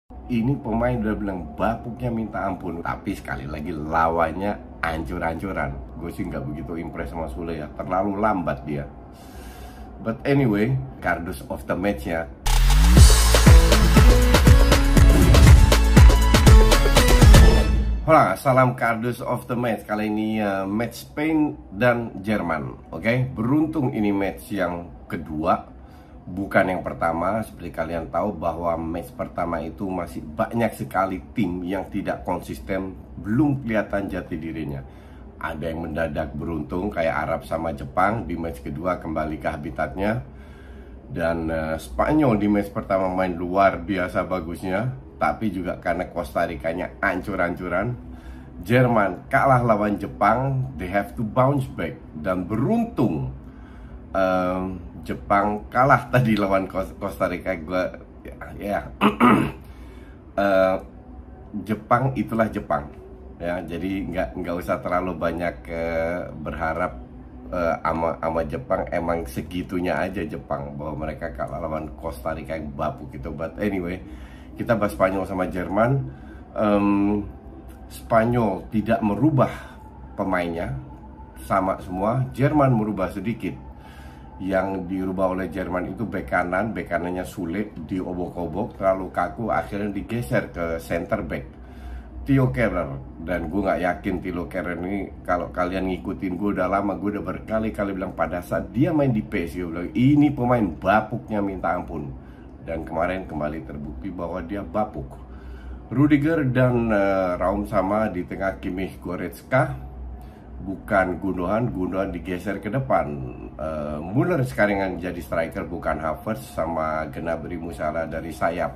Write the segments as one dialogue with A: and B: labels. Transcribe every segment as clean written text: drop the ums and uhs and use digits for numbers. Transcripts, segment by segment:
A: Ini pemain udah bilang bapuknya minta ampun, tapi sekali lagi lawannya ancur-ancuran. Gue sih nggak begitu impress sama Sule ya, terlalu lambat dia. But anyway, kardus of the match ya. Hola, salam kardus of the match. Kali ini match Spain dan Jerman. Oke, beruntung ini match yang kedua, bukan yang pertama. Seperti kalian tahu bahwa match pertama itu masih banyak sekali tim yang tidak konsisten, belum kelihatan jati dirinya. Ada yang mendadak beruntung kayak Arab sama Jepang, di match kedua kembali ke habitatnya. Dan Spanyol di match pertama main luar biasa bagusnya, tapi juga karena Costa Ricanya ancur-ancuran. Jerman kalah lawan Jepang, they have to bounce back. Dan beruntung Jepang kalah tadi lawan Costa Rica. Jepang itulah Jepang ya, jadi nggak usah terlalu banyak berharap sama Jepang. Emang segitunya aja Jepang, bahwa mereka kalah lawan Costa Rica yang bapuk gitu. But anyway, kita bahas Spanyol sama Jerman. Spanyol tidak merubah pemainnya, sama semua. Jerman merubah sedikit. Yang dirubah oleh Jerman itu bek kanannya Sule diobok-obok, terlalu kaku, akhirnya digeser ke center back Theo Kehrer. Dan gue nggak yakin Theo Kehrer ini, kalau kalian ngikutin gue udah lama, gue udah berkali-kali bilang pada saat dia main di PSG, gue bilang ini pemain bapuknya minta ampun. Dan kemarin kembali terbukti bahwa dia bapuk. Rudiger dan Raum sama di tengah, Kimmich, Goretzka. Bukan Gundogan digeser ke depan. Müller sekarang yang jadi striker, bukan Havertz sama Gnabry Musiala dari sayap.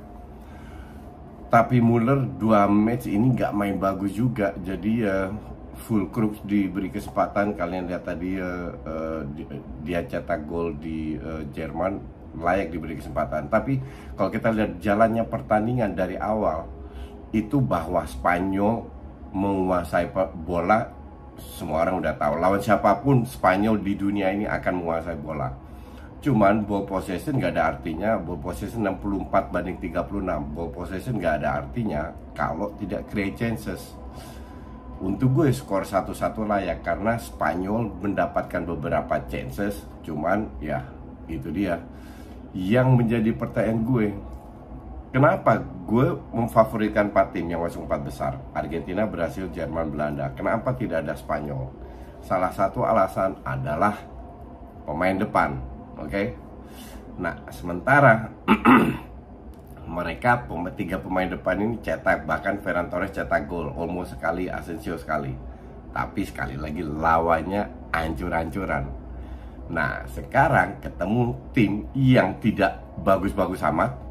A: Tapi Müller 2 match ini nggak main bagus juga. Jadi full Crooks diberi kesempatan. Kalian lihat tadi dia cetak gol di Jerman, layak diberi kesempatan. Tapi kalau kita lihat jalannya pertandingan dari awal, itu bahwa Spanyol menguasai bola. Semua orang udah tahu, lawan siapapun Spanyol di dunia ini akan menguasai bola. Cuman ball possession nggak ada artinya. Ball possession 64-36. Ball possession nggak ada artinya kalau tidak create chances. Untuk gue skor 1-1 layak, karena Spanyol mendapatkan beberapa chances. Cuman ya itu dia yang menjadi pertanyaan gue. Kenapa gue memfavoritkan 4 tim yang masuk 4 besar? Argentina, Brasil, Jerman, Belanda. Kenapa tidak ada Spanyol? Salah satu alasan adalah pemain depan. Oke? Nah, sementara mereka 3 pemain depan ini cetak, bahkan Ferran Torres cetak gol, Olmo sekali, Asensio sekali. Tapi sekali lagi lawannya ancur-ancuran. Nah, sekarang ketemu tim yang tidak bagus-bagus amat.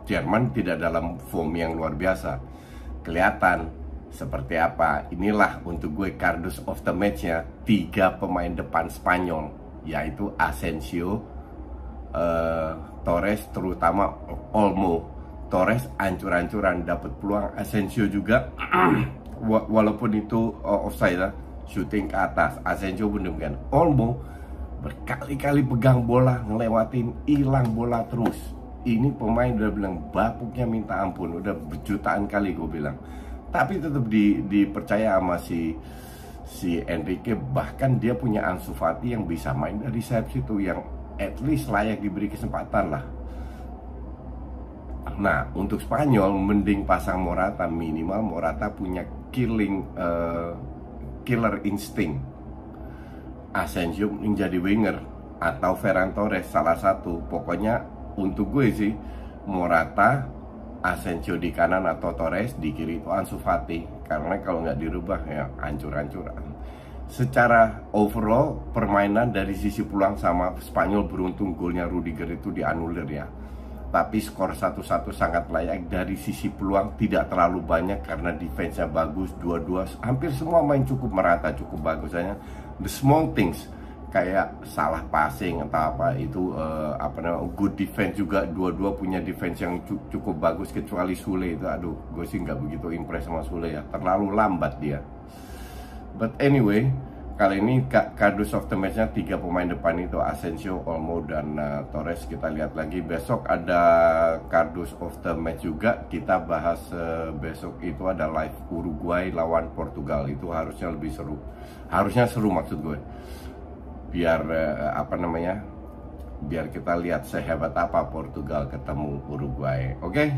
A: Jerman tidak dalam form yang luar biasa. Kelihatan seperti apa. Inilah untuk gue kardus of the match-nya. 3 pemain depan Spanyol, yaitu Asensio, Torres, terutama Olmo. Torres ancur-ancuran dapat peluang, Asensio juga walaupun itu offside, shooting ke atas. Asensio pun demikian. Olmo berkali-kali pegang bola, ngelewatin, hilang bola terus. Ini pemain udah bilang bapuknya minta ampun, udah berjutaan kali gue bilang. Tapi tetap dipercaya sama si Enrique. Bahkan dia punya Ansu Fati yang bisa main dari sayap situ, yang at least layak diberi kesempatan lah. Nah, untuk Spanyol mending pasang Morata. Minimal Morata punya killer instinct. Asensio menjadi winger atau Ferran Torres, salah satu. Pokoknya untuk gue sih Morata, Asensio di kanan atau Torres di kiri itu Ansu Fati. Karena kalau nggak dirubah ya hancur-hancuran. Secara overall permainan dari sisi peluang sama Spanyol beruntung golnya Rudiger itu dianulir ya. Tapi skor 1-1 sangat layak. Dari sisi peluang tidak terlalu banyak karena defense-nya bagus. Dua-dua hampir semua main cukup merata, cukup bagus aja. The small things kayak salah passing atau apa itu good defense juga. Dua-dua punya defense yang cukup bagus, kecuali Sule itu. Aduh, gue sih nggak begitu impress sama Sule ya, terlalu lambat dia. But anyway, kali ini kardus of the match-nya 3 pemain depan itu Asensio, Olmo, dan Torres. Kita lihat lagi besok ada kardus of the match juga. Kita bahas besok itu ada live Uruguay lawan Portugal. Itu harusnya lebih seru. Harusnya seru maksud gue. Biar biar kita lihat sehebat apa Portugal ketemu Uruguay. Oke,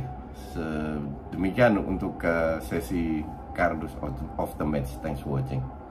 A: demikian untuk sesi kardus of the match. Thanks for watching.